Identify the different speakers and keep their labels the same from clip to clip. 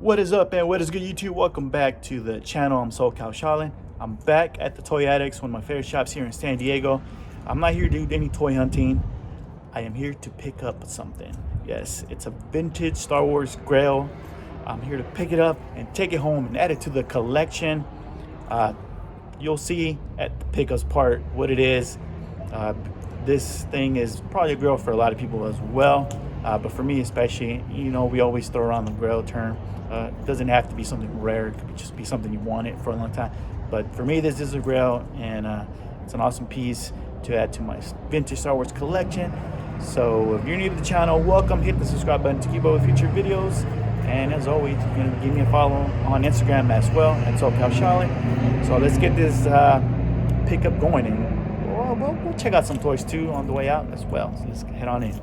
Speaker 1: What is up, and what is good, YouTube? Welcome back to the channel. I'm Shalin. I'm back at the Toy Addicts, one of my favorite shops here in San Diego. I'm not here to do any toy hunting. I am here to pick up something. Yes, it's a vintage Star Wars Grail. I'm here to pick it up and take it home and add it to the collection. You'll see at the pickups part what it is. This thing is probably a Grail for a lot of people as well. But for me especially, we always throw around the Grail term. It doesn't have to be something rare. It could just be something you wanted for a long time. But for me, this is a Grail, and it's an awesome piece to add to my vintage Star Wars collection. So if you're new to the channel, welcome. Hit the subscribe button to keep up with future videos. And as always, you can give me a follow on Instagram as well, at Shalin. So let's get this pickup going, and we'll check out some toys too on the way out as well. So let's head on in.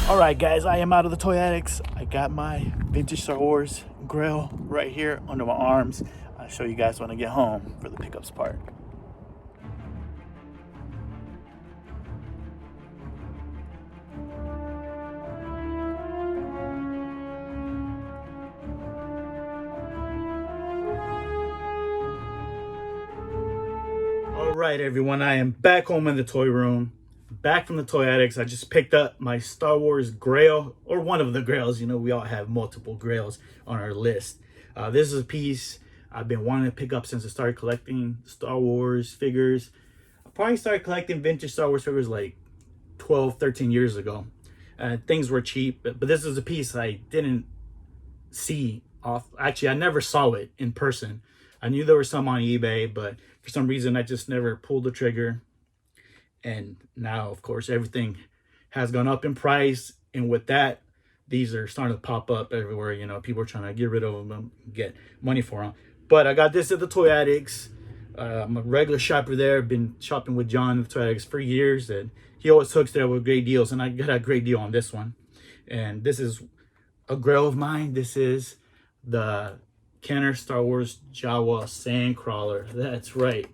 Speaker 1: Alright guys, I am out of the Toy Addicts. I got my vintage Star Wars Grail right here under my arms. I'll show you guys when I get home for the pickups part. All right, everyone, I am back home in the toy room, back from the Toy Addicts. I just picked up my Star Wars Grail, or one of the Grails. You know, we all have multiple Grails on our list. This is a piece I've been wanting to pick up since I started collecting Star Wars figures. I probably started collecting vintage Star Wars figures like 12, 13 years ago. Things were cheap, but this is a piece I didn't see off. Actually, I never saw it in person. I knew there were some on eBay, but for some reason I just never pulled the trigger. And now, of course, everything has gone up in price, and with that, these are starting to pop up everywhere. You know, people are trying to get rid of them, get money for them. But I got this at the Toy Addicts. I'm a regular shopper there. I've been shopping with John at the Toy Addicts for years, and he always hooks there with great deals, and I got a great deal on this one. And this is a Grail of mine. This is the Kenner Star Wars Jawa Sandcrawler. That's right.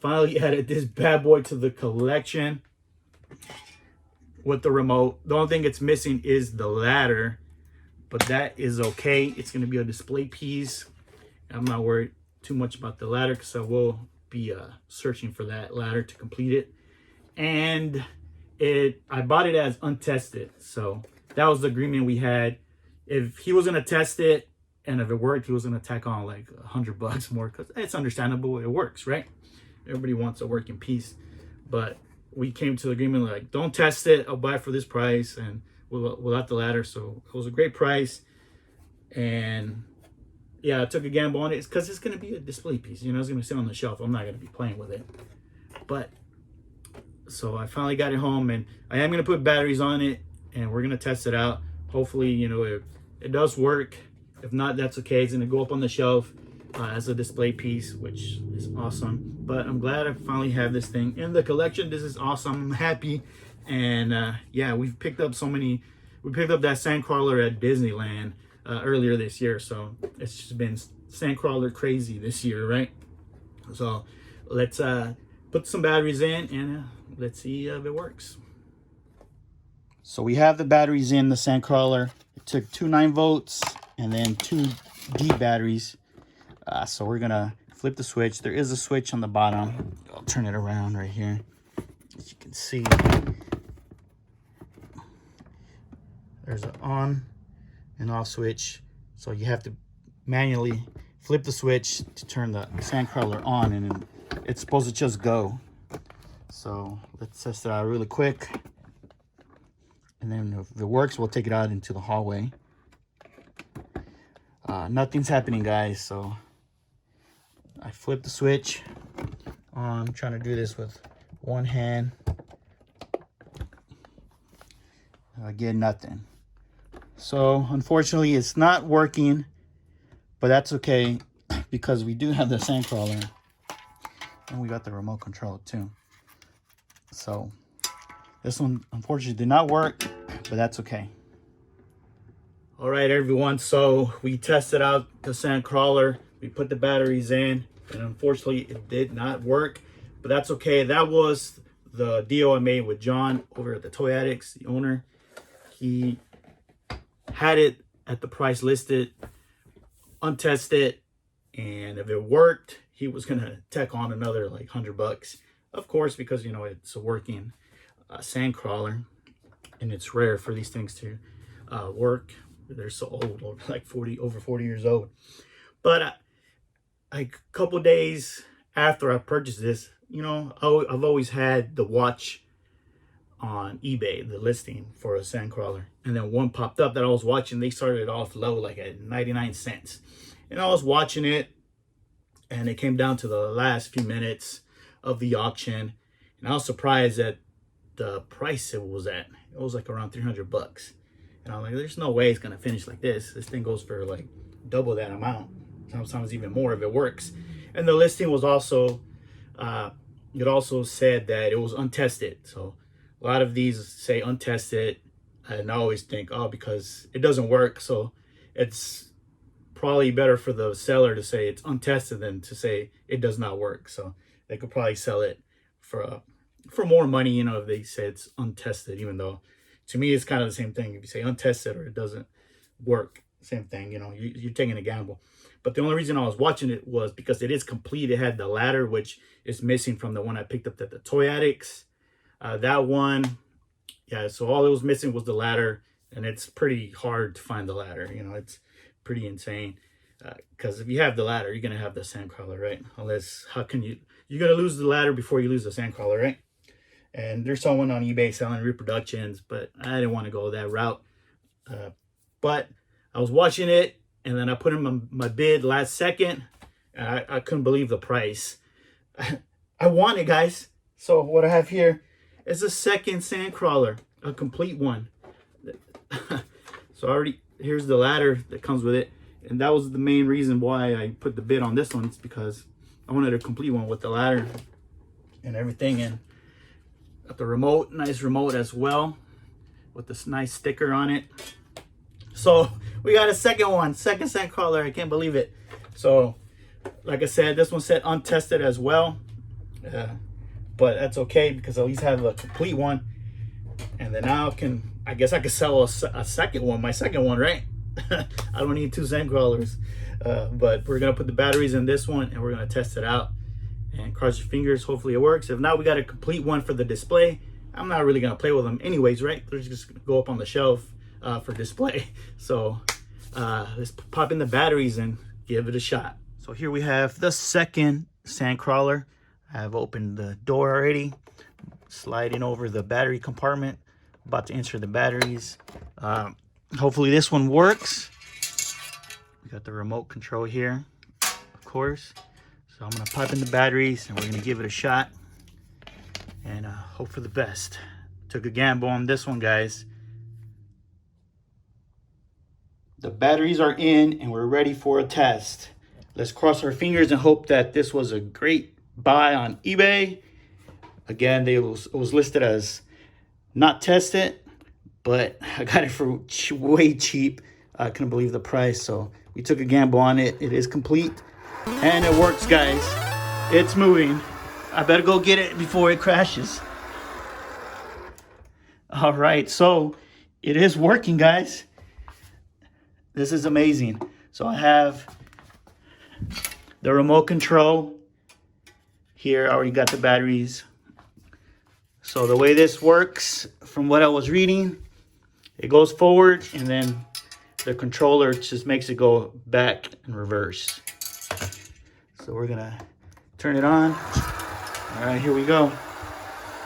Speaker 1: Finally added this bad boy to the collection with the remote. The only thing it's missing is the ladder, but that is okay. It's going to be a display piece. I'm not worried too much about the ladder because I will be searching for that ladder to complete it. And I bought it as untested, so that was the agreement we had. If he was going to test it, and if it worked, he was going to tack on like $100 more, because it's understandable. It works, right? Everybody wants a working piece. But we came to the agreement like, don't test it. I'll buy it for this price, and without the ladder. So it was a great price. And yeah, I took a gamble on it. It's because it's going to be a display piece. You know, it's going to sit on the shelf. I'm not going to be playing with it. But so I finally got it home, and I am going to put batteries on it, and we're going to test it out. Hopefully, you know, it does work. If not, that's okay. It's going to go up on the shelf as a display piece, which is awesome. But I'm glad I finally have this thing in the collection. This is awesome. I'm happy. And yeah, we've picked up so many. We picked up that Sandcrawler at Disneyland earlier this year. So it's just been Sandcrawler crazy this year, right? So let's put some batteries in, and let's see if it works. So we have the batteries in the Sandcrawler. It took 2 9-volts and then 2 D batteries. So we're gonna flip the switch. There is a switch on the bottom. I'll turn it around right here. As you can see, there's an on and off switch. So you have to manually flip the switch to turn the Sandcrawler on, and then it's supposed to just go. So let's test it out really quick. And then if it works, we'll take it out into the hallway. Nothing's happening, guys. So I flipped the switch on. I'm trying to do this with one hand. Again, nothing. So unfortunately, it's not working, but that's okay because we do have the Sandcrawler, and we got the remote control too. So this one unfortunately did not work, but that's okay. All right, everyone. So we tested out the Sandcrawler. We put the batteries in, and unfortunately it did not work, but that's okay. That was the deal I made with John over at the Toy Addicts, the owner. He had it at the price listed, untested, and if it worked, he was gonna tack on another like $100, of course, because you know it's a working Sandcrawler, and it's rare for these things to work. They're so old, like over 40 years old. But a couple days after I purchased this, you know, I've always had the watch on eBay, the listing for a Sandcrawler, and then one popped up that I was watching. They started it off low, like at 99 cents, and I was watching it, and it came down to the last few minutes of the auction, and I was surprised at the price it was at. It was like around $300, and I'm like, there's no way it's gonna finish like this. This thing goes for like double that amount, sometimes even more if it works. And the listing was also it also said that it was untested. So a lot of these say untested, and I always think, oh, because it doesn't work, so it's probably better for the seller to say it's untested than to say it does not work. So they could probably sell it for more money, you know, if they say it's untested, even though to me it's kind of the same thing. If you say untested or it doesn't work, same thing. You know, you're taking a gamble. But the only reason I was watching it was because it is complete. It had the ladder, which is missing from the one I picked up at the Toy Addicts. That one, yeah, so all it was missing was the ladder, and it's pretty hard to find the ladder. You know, it's pretty insane. Because if you have the ladder, you're going to have the Sandcrawler, right? Unless, how can you... You're going to lose the ladder before you lose the Sandcrawler, right? And there's someone on eBay selling reproductions, but I didn't want to go that route. But I was watching it, and then I put in my bid last second, and I couldn't believe the price. I want it, guys. So what I have here is a second Sandcrawler, a complete one. So here's the ladder that comes with it. And that was the main reason why I put the bid on this one. It's because I wanted a complete one with the ladder and everything. And got the remote, nice remote as well, with this nice sticker on it. So we got a second Sandcrawler. I can't believe it. So like I said, this one's set untested as well. But that's okay, because I at least have a complete one. And then now I guess I could sell a second one, my second one, right? I don't need two Sandcrawlers. But we're going to put the batteries in this one, and we're going to test it out. And cross your fingers, hopefully it works. If not, we got a complete one for the display. I'm not really going to play with them anyways, right? They're just going to go up on the shelf for display. So let's pop in the batteries and give it a shot. So here we have the second Sandcrawler. I've opened the door already, sliding over the battery compartment, about to insert the batteries. Hopefully this one works. We got the remote control here, of course. So I'm gonna pipe in the batteries, and we're gonna give it a shot and hope for the best. Took a gamble on this one, guys. The batteries are in, and we're ready for a test. Let's cross our fingers and hope that this was a great buy on eBay. Again, it was listed as not tested, but I got it for way cheap. I couldn't believe the price, so we took a gamble on it. It is complete, and it works, guys. It's moving. I better go get it before it crashes. All right, so it is working, guys. This is amazing. So I have the remote control here. I already got the batteries. So the way this works, from what I was reading, it goes forward, and then the controller just makes it go back and reverse. So we're gonna turn it on. All right, here we go.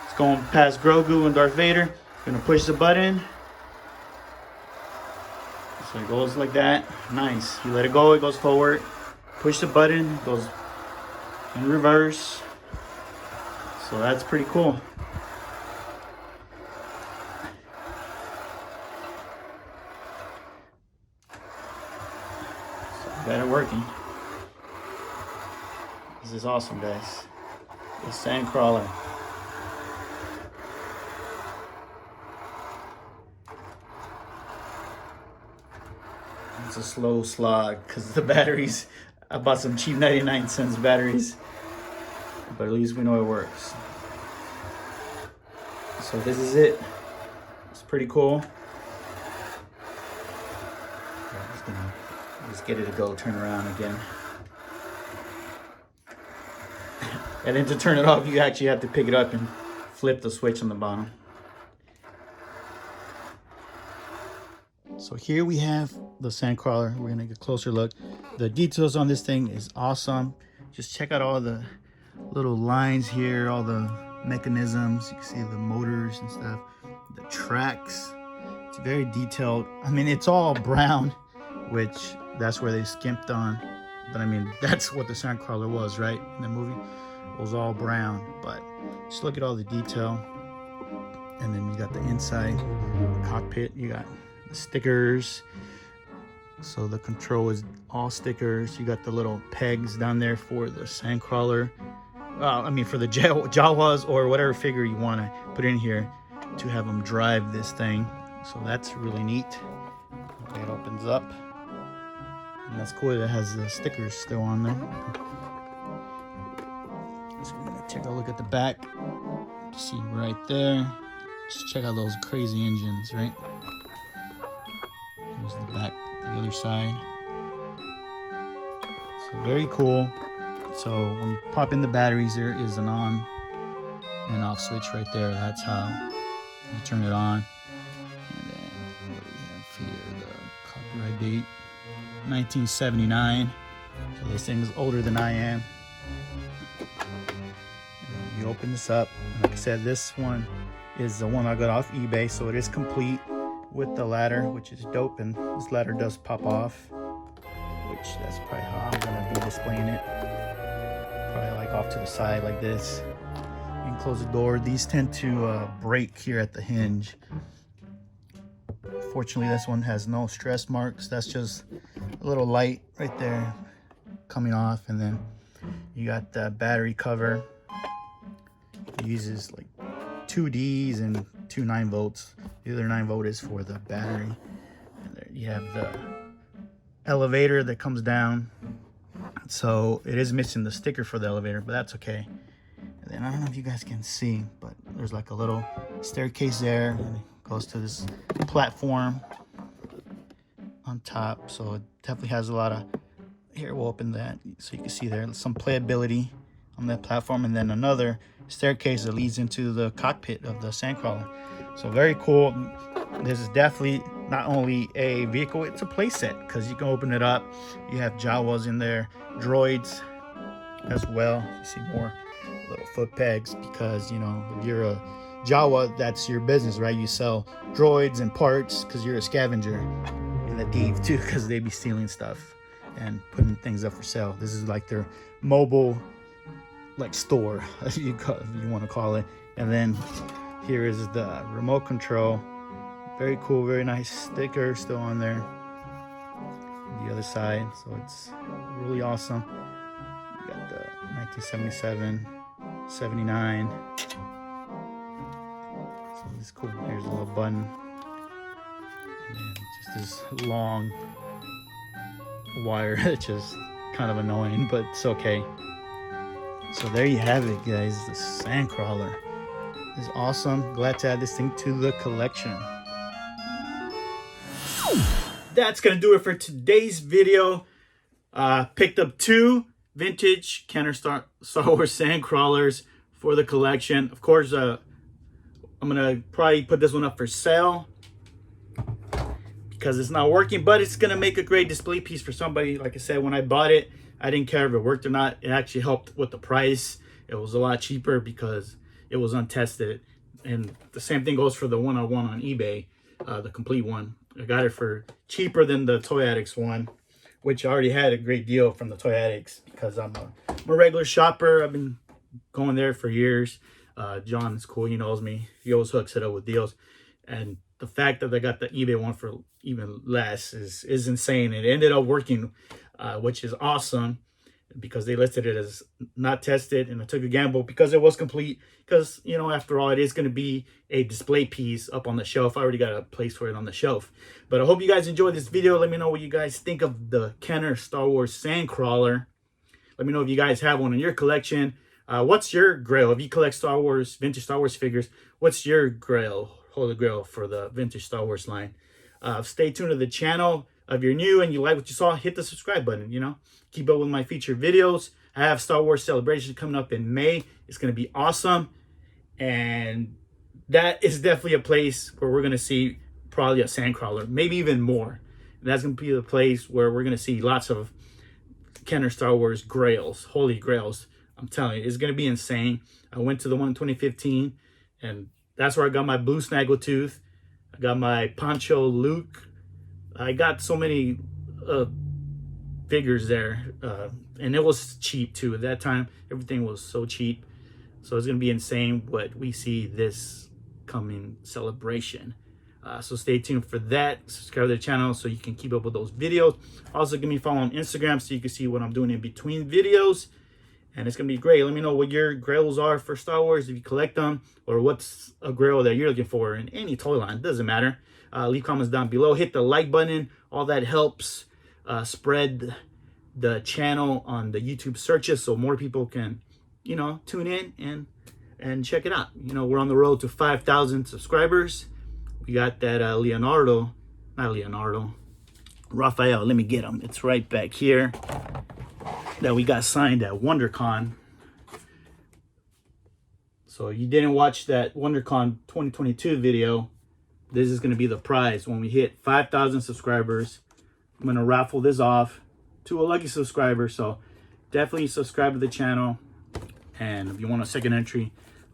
Speaker 1: It's going past Grogu and Darth Vader. Gonna push the button. So it goes like that. Nice. You let it go, it goes forward. Push the button, it goes in reverse. So that's pretty cool. Got it working. This is awesome, guys. The Sandcrawler. It's a slow slog because the batteries, I bought some cheap 99-cent batteries, but at least we know it works. So this is it. It's pretty cool. I'm just gonna get it to go, turn around again. And then to turn it off, you actually have to pick it up and flip the switch on the bottom. So here we have the Sandcrawler. We're gonna get a closer look. The details on this thing is awesome. Just check out all the little lines here, all the mechanisms. You can see the motors and stuff, the tracks. It's very detailed. I mean, it's all brown, which that's where they skimped on. But I mean, that's what the Sandcrawler was, right? In the movie, it was all brown. But just look at all the detail. And then you got the inside, the cockpit. You got the stickers. So the control is all stickers. You got the little pegs down there for the Sandcrawler. I mean, for the Jawas or whatever figure you want to put in here to have them drive this thing. So that's really neat. Okay, it opens up. And that's cool. It has the stickers still on there. So we're gonna take a look at the back. See right there. Just check out those crazy engines, right? Here's the back, the other side. So very cool. So when you pop in the batteries, there is an on and off switch right there. That's how you turn it on. And then what do we have here? The copyright date, 1979. So this thing is older than I am. And you open this up. Like I said, this one is the one I got off eBay, so it is complete with the ladder, which is dope. And this ladder does pop off, which that's probably how I'm gonna be displaying it. Probably like off to the side like this. You can close the door. These tend to break here at the hinge. Fortunately, this one has no stress marks. That's just a little light right there coming off. And then you got the battery cover. It uses like 2 Ds and 2 9-volts. The other 9-volt is for the battery. And there you have the elevator that comes down. So it is missing the sticker for the elevator, but that's okay. And then I don't know if you guys can see, but there's like a little staircase there, and it goes to this platform on top. So it definitely has a lot of, here we'll open that so you can see there some playability on that platform, and then another staircase that leads into the cockpit of the Sandcrawler. So very cool. This is definitely not only a vehicle, it's a playset, because you can open it up. You have Jawas in there, droids as well. You see more little foot pegs, because you know, if you're a Jawa, that's your business, right? You sell droids and parts because you're a scavenger, and a thief too, because they be stealing stuff and putting things up for sale. This is like their mobile like store, if you want to call it. And then here is the remote control. Very cool, very nice sticker still on there. The other side, so it's really awesome. You got the 1977, 79. So it's cool. Here's a little button, and then just this long wire that's just kind of annoying, but it's okay. So there you have it, guys. The Sandcrawler is awesome. Glad to add this thing to the collection. That's gonna do it for today's video. Picked up 2 vintage Kenner Star Wars Sandcrawlers for the collection. Of course, I'm gonna probably put this one up for sale because it's not working, but it's gonna make a great display piece for somebody. Like I said, when I bought it, I didn't care if it worked or not. It actually helped with the price. It was a lot cheaper because it was untested. And the same thing goes for the one I won on eBay, the complete one. I got it for cheaper than the Toy Addicts one, which I already had a great deal from the Toy Addicts because I'm a regular shopper. I've been going there for years. John is cool. He knows me. He always hooks it up with deals. And the fact that I got the eBay one for even less is insane. It ended up working, which is awesome, because they listed it as not tested, and I took a gamble because it was complete. Because, you know, after all, it is going to be a display piece up on the shelf. I already got a place for it on the shelf. But I hope you guys enjoyed this video. Let me know what you guys think of the Kenner Star Wars Sandcrawler. Let me know if you guys have one in your collection. What's your Grail? If you collect Star Wars, vintage Star Wars figures, what's your Grail, Holy Grail for the vintage Star Wars line? Stay tuned to the channel. If you're new and you like what you saw, hit the subscribe button, you know. Keep up with my featured videos. I have Star Wars Celebration coming up in May. It's going to be awesome. And that is definitely a place where we're going to see probably a Sandcrawler, maybe even more. And that's going to be the place where we're going to see lots of Kenner Star Wars Grails, Holy Grails. I'm telling you, it's going to be insane. I went to the one in 2015, and that's where I got my blue Snaggletooth. I got my Poncho Luke. I got so many figures there, and it was cheap too. At that time, everything was so cheap. So it's going to be insane what we see this coming celebration. So stay tuned for that. Subscribe to the channel so you can keep up with those videos. Also, give me a follow on Instagram so you can see what I'm doing in between videos. And it's going to be great. Let me know what your Grails are for Star Wars, if you collect them, or what's a Grail that you're looking for in any toy line. It doesn't matter. Leave comments down below. Hit the like button. All that helps spread the channel on the YouTube searches so more people can, you know, tune in and check it out. You know, we're on the road to 5,000 subscribers. We got that Raphael, let me get him. It's right back here that we got signed at WonderCon. So you didn't watch that WonderCon 2022 video. This is going to be the prize when we hit 5,000 subscribers. I'm going to raffle this off to a lucky subscriber. So definitely subscribe to the channel. And if you want a second entry,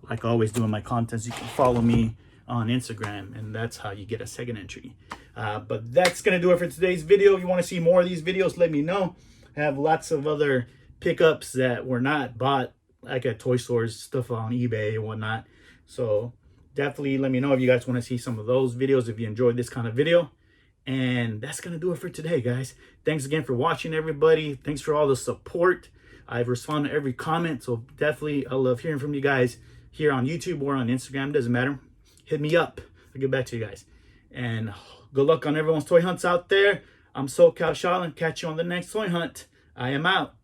Speaker 1: like I always do in my contents, you can follow me on Instagram, and that's how you get a second entry. But that's going to do it for today's video. If you want to see more of these videos, let me know. I have lots of other pickups that were not bought, like at toy stores, stuff on eBay and whatnot. So definitely let me know if you guys want to see some of those videos, if you enjoyed this kind of video. And that's going to do it for today, guys. Thanks again for watching, everybody. Thanks for all the support. I've responded to every comment, so definitely I love hearing from you guys here on YouTube or on Instagram. Doesn't matter. Hit me up. I'll get back to you guys. And good luck on everyone's toy hunts out there. I'm SoCal Shaolin. Catch you on the next toy hunt. I am out.